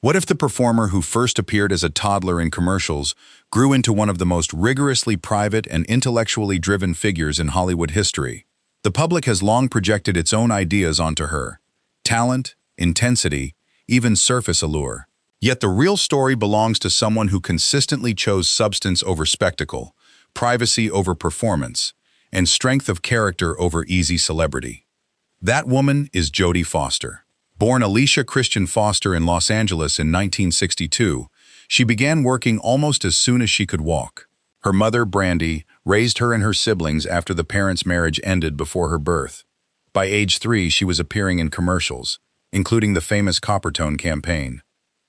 What if the performer who first appeared as a toddler in commercials grew into one of the most rigorously private and intellectually driven figures in Hollywood history? The public has long projected its own ideas onto her: talent, intensity, even surface allure. Yet the real story belongs to someone who consistently chose substance over spectacle, privacy over performance, and strength of character over easy celebrity. That woman is Jodie Foster. Born Alicia Christian Foster in Los Angeles in 1962, she began working almost as soon as she could walk. Her mother, Brandy, raised her and her siblings after the parents' marriage ended before her birth. By age 3, she was appearing in commercials, including the famous Coppertone campaign.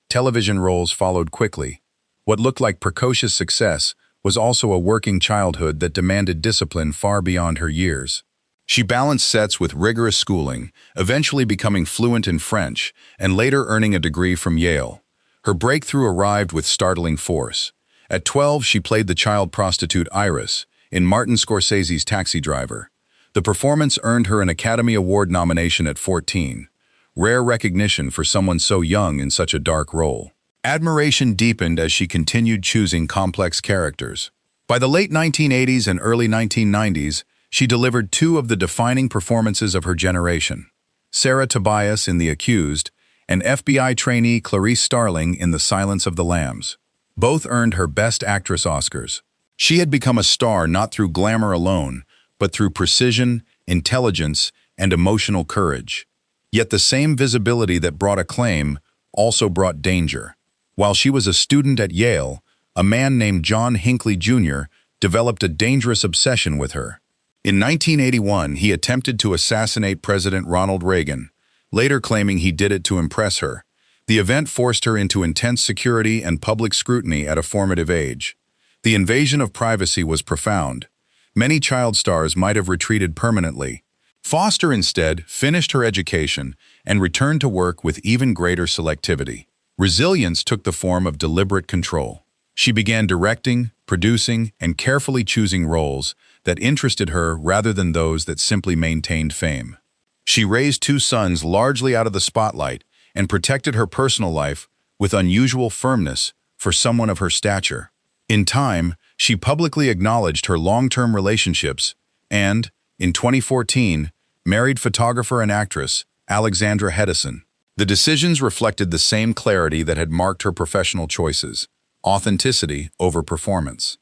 Television roles followed quickly. What looked like precocious success was also a working childhood that demanded discipline far beyond her years. She balanced sets with rigorous schooling, eventually becoming fluent in French, and later earning a degree from Yale. Her breakthrough arrived with startling force. At 12, she played the child prostitute Iris in Martin Scorsese's Taxi Driver. The performance earned her an Academy Award nomination at 14. Rare recognition for someone so young in such a dark role. Admiration deepened as she continued choosing complex characters. By the late 1980s and early 1990s, she delivered two of the defining performances of her generation: Sarah Tobias in The Accused and FBI trainee Clarice Starling in The Silence of the Lambs. Both earned her Best Actress Oscars. She had become a star not through glamour alone, but through precision, intelligence, and emotional courage. Yet the same visibility that brought acclaim also brought danger. While she was a student at Yale, a man named John Hinckley Jr. developed a dangerous obsession with her. In 1981, he attempted to assassinate President Ronald Reagan, later claiming he did it to impress her. The event forced her into intense security and public scrutiny at a formative age. The invasion of privacy was profound. Many child stars might have retreated permanently. Foster instead finished her education and returned to work with even greater selectivity. Resilience took the form of deliberate control. She began directing, producing, and carefully choosing roles that interested her rather than those that simply maintained fame. She raised two sons largely out of the spotlight and protected her personal life with unusual firmness for someone of her stature. In time, she publicly acknowledged her long-term relationships and, in 2014, married photographer and actress Alexandra Hedison. The decisions reflected the same clarity that had marked her professional choices: authenticity over performance.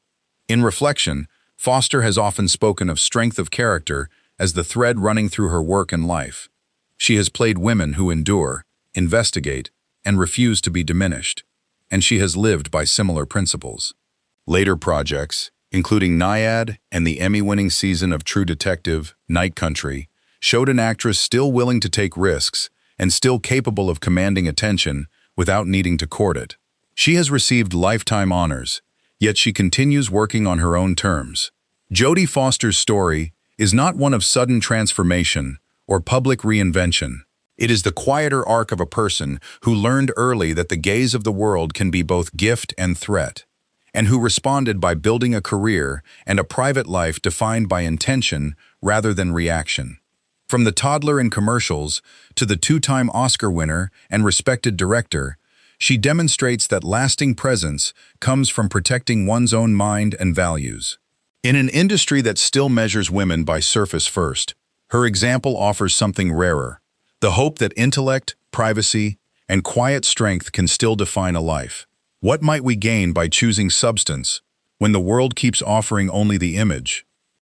In reflection, Foster has often spoken of strength of character as the thread running through her work and life. She has played women who endure, investigate, and refuse to be diminished, and she has lived by similar principles. Later projects, including Naiad and the Emmy-winning season of True Detective, Night Country, showed an actress still willing to take risks and still capable of commanding attention without needing to court it. She has received lifetime honors, yet she continues working on her own terms. Jodie Foster's story is not one of sudden transformation or public reinvention. It is the quieter arc of a person who learned early that the gaze of the world can be both gift and threat, and who responded by building a career and a private life defined by intention rather than reaction. From the toddler in commercials to the two-time Oscar winner and respected director, she demonstrates that lasting presence comes from protecting one's own mind and values. In an industry that still measures women by surface first, her example offers something rarer: the hope that intellect, privacy, and quiet strength can still define a life. What might we gain by choosing substance when the world keeps offering only the image?